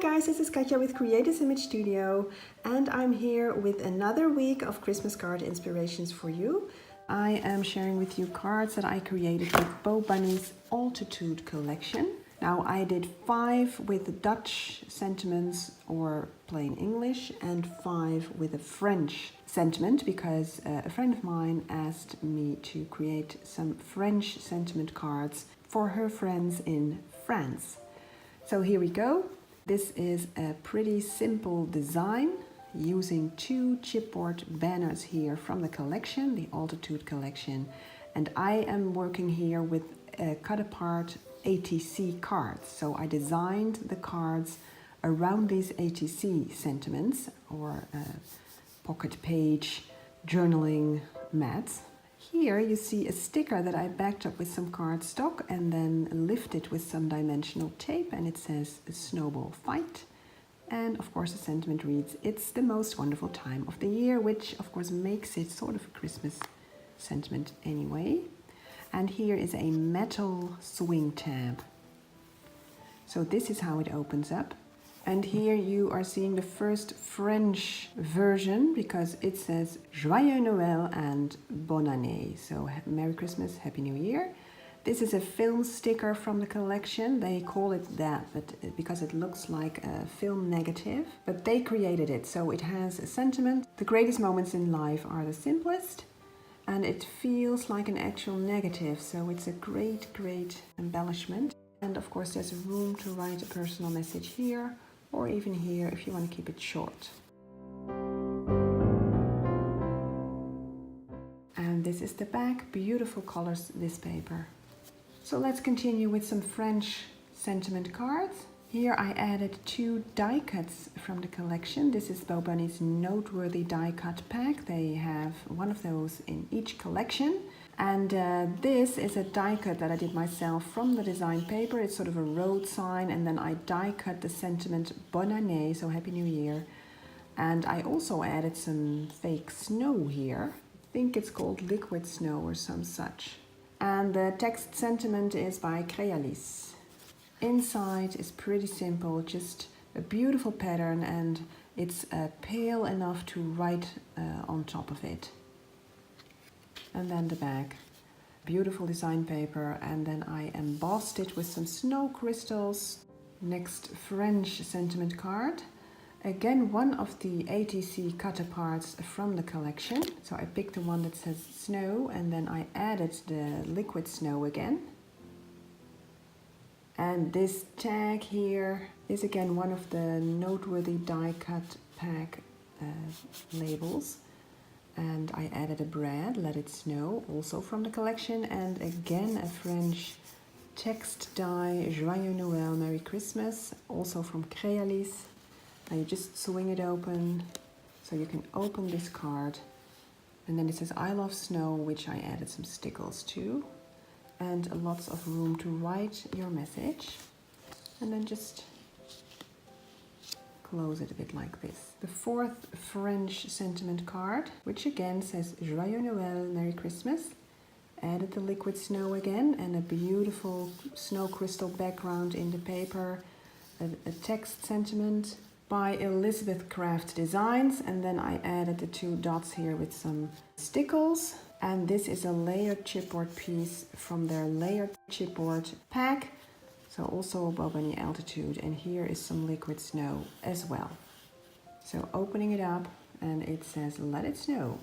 guys, this is Katja with Creators Image Studio, and I'm here with another week of Christmas card inspirations for you. I am sharing with you cards that I created with Bo Bunny's Altitude collection. Now I did 5 with Dutch sentiments or plain English and 5 with a French sentiment because a friend of mine asked me to create some French sentiment cards for her friends in France. So here we go. This is a pretty simple design using 2 chipboard banners here from the collection, the Altitude collection. And I am working here with cut apart ATC cards. So I designed the cards around these ATC sentiments or pocket page journaling mats. Here you see a sticker that I backed up with some cardstock and then lifted with some dimensional tape, and it says Snowball Fight. And of course the sentiment reads, "It's the most wonderful time of the year," which of course makes it sort of a Christmas sentiment anyway. And here is a metal swing tab. So this is how it opens up. And here you are seeing the first French version because it says Joyeux Noël and Bonne Année. So Merry Christmas, Happy New Year. This is a film sticker from the collection. They call it that but because it looks like a film negative. But they created it, so it has a sentiment. The greatest moments in life are the simplest. And it feels like an actual negative, so it's a great embellishment. And of course there's room to write a personal message here, or even here if you want to keep it short. And this is the back, beautiful colors, this paper. So let's continue with some French sentiment cards. Here I added 2 die cuts from the collection. This is Bo Bunny's Noteworthy die cut pack. They have one of those in each collection. And this is a die cut that I did myself from the design paper. It's sort of a road sign, and then I die cut the sentiment Bonne Année, so Happy New Year. And I also added some fake snow here. I think it's called liquid snow or some such. And the text sentiment is by Crealis. Inside is pretty simple, just a beautiful pattern, and it's pale enough to write on top of it. And then the back, beautiful design paper, and then I embossed it with some snow crystals. Next French sentiment card. Again, one of the ATC cut aparts from the collection. So I picked the one that says snow, and then I added the liquid snow again. And this tag here is again one of the Noteworthy die cut pack labels. And I added a brand, Let It Snow, also from the collection. And again a French text die, Joyeux Noël, Merry Christmas, also from Crealis. Now you just swing it open, so you can open this card. And then it says I love snow, which I added some stickles to. And lots of room to write your message. And then just close it a bit like this. The 4th French sentiment card, which again says Joyeux Noël, Merry Christmas. Added the liquid snow again and a beautiful snow crystal background in the paper. A text sentiment by Elizabeth Craft Designs, and then I added the 2 dots here with some stickles. And this is a layered chipboard piece from their layered chipboard pack. So also Bo Bunny Altitude, and here is some liquid snow as well. So opening it up, and it says Let It Snow.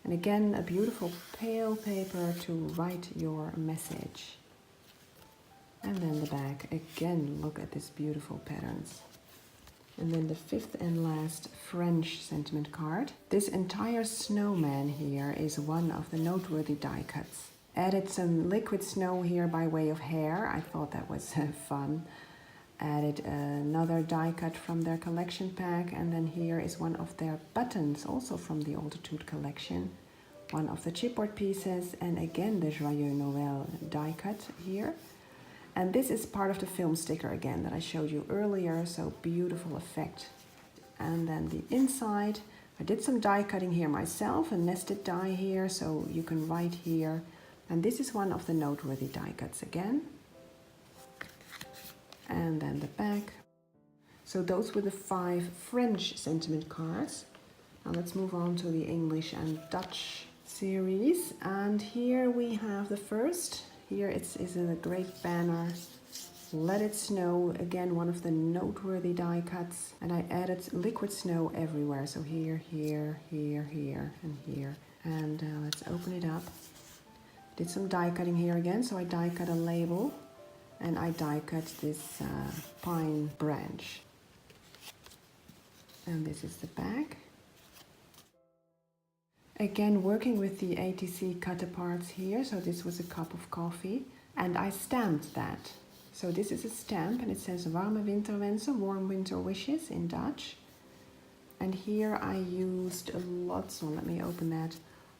And again, a beautiful pale paper to write your message. And then the back, again, look at this beautiful patterns. And then the 5th and last French sentiment card. This entire snowman here is one of the Noteworthy die cuts. Added some liquid snow here by way of hair. I thought that was fun. Added another die cut from their collection pack, and then here is one of their buttons, also from the Altitude collection. One of the chipboard pieces, and again the Joyeux Noël die cut here. And this is part of the film sticker again that I showed you earlier, so beautiful effect. And then the inside, I did some die cutting here myself, a nested die here, so you can write here. And this is one of the Noteworthy die cuts again. And then the back. So those were the 5 French sentiment cards. Now let's move on to the English and Dutch series. And here we have the first. Here it's a great banner. Let It Snow, again one of the noteworthy die cuts. And I added liquid snow everywhere. So here, here, here, here, and here. And let's open it up. Did some die cutting here again. So I die cut a label. And I die cut this pine branch. And this is the back. Again, working with the ATC cut aparts here. So this was a cup of coffee. And I stamped that. So this is a stamp and it says Warme Winterwensen, warm winter wishes in Dutch. And here I used lots, let me open that,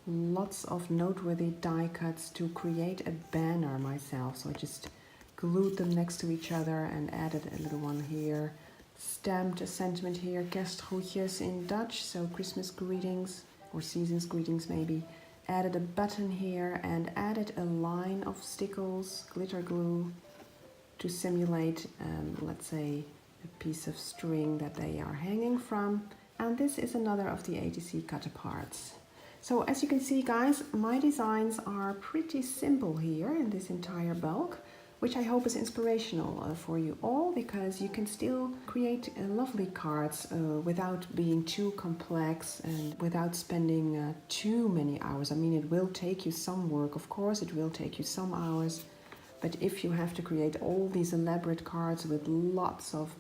lots of noteworthy die cuts to create a banner myself. So I just glued them next to each other and added a little one here. Stamped a sentiment here, kerstgroetjes in Dutch, so Christmas greetings or season's greetings maybe. Added a button here and added a line of stickles, glitter glue, to simulate, let's say, a piece of string that they are hanging from. And this is another of the ATC cut aparts. So as you can see, guys, my designs are pretty simple here in this entire bulk, which I hope is inspirational for you all, because you can still create lovely cards without being too complex and without spending too many hours. I mean, it will take you some work, of course, it will take you some hours. But if you have to create all these elaborate cards with lots of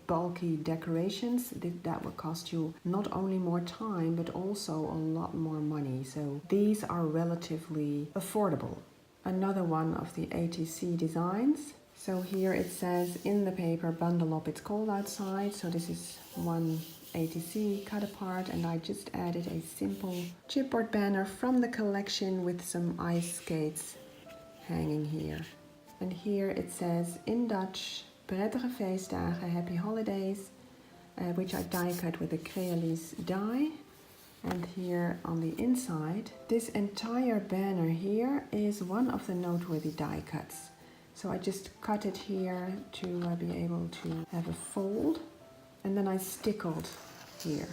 bulky decorations, that will cost you not only more time, but also a lot more money. So these are relatively affordable. Another one of the ATC designs. So here it says in the paper, bundle up, it's cold outside. So this is one ATC cut apart, and I just added a simple chipboard banner from the collection with some ice skates hanging here. And here it says in Dutch, prettige feestdagen, happy holidays, which I die cut with a Crealis die. And here on the inside, this entire banner here is one of the noteworthy die cuts. So I just cut it here to be able to have a fold, and then I stickled here.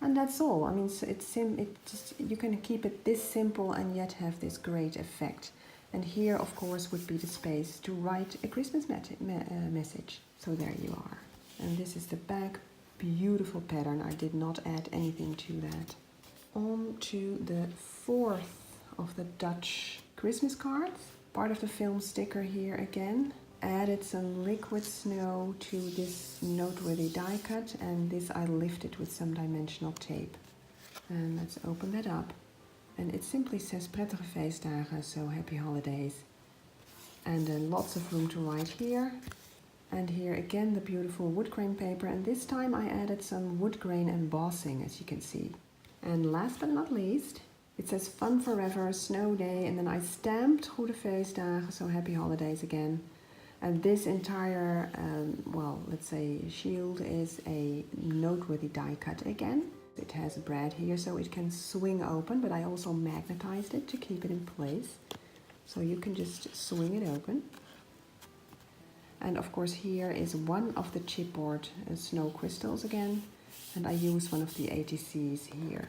And that's all. I mean, you can keep it this simple and yet have this great effect. And here, of course, would be the space to write a Christmas message. So there you are. And this is the back. Beautiful pattern. I did not add anything to that. On to the 4th of the Dutch Christmas cards. Part of the film sticker here again. Added some liquid snow to this noteworthy die cut. And this I lifted with some dimensional tape. And let's open that up. And it simply says prettige feestdagen, so happy holidays. And lots of room to write here. And here again the beautiful wood grain paper, and this time I added some wood grain embossing, as you can see. And last but not least, it says fun forever, snow day, and then I stamped goede feestdagen, so happy holidays again. And this entire, well, let's say shield is a noteworthy die cut again. It has a brad here so it can swing open, but I also magnetized it to keep it in place. So you can just swing it open. And of course here is one of the chipboard snow crystals again. And I use one of the ATCs here.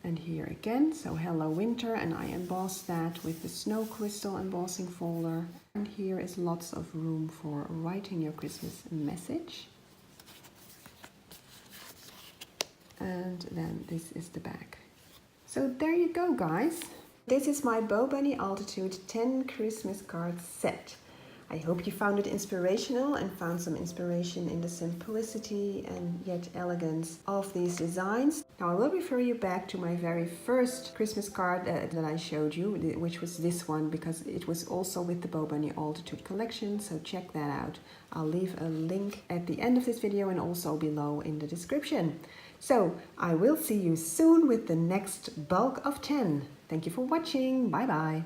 And here again, so hello winter, and I emboss that with the snow crystal embossing folder. And here is lots of room for writing your Christmas message. And then this is the back. So there you go, guys. This is my Bo Bunny Altitude 10 Christmas card set. I hope you found it inspirational and found some inspiration in the simplicity and yet elegance of these designs. Now I will refer you back to my very first Christmas card that I showed you, which was this one, because it was also with the Bo Bunny Altitude collection, so check that out. I'll leave a link at the end of this video and also below in the description. So I will see you soon with the next bulk of 10. Thank you for watching. Bye bye.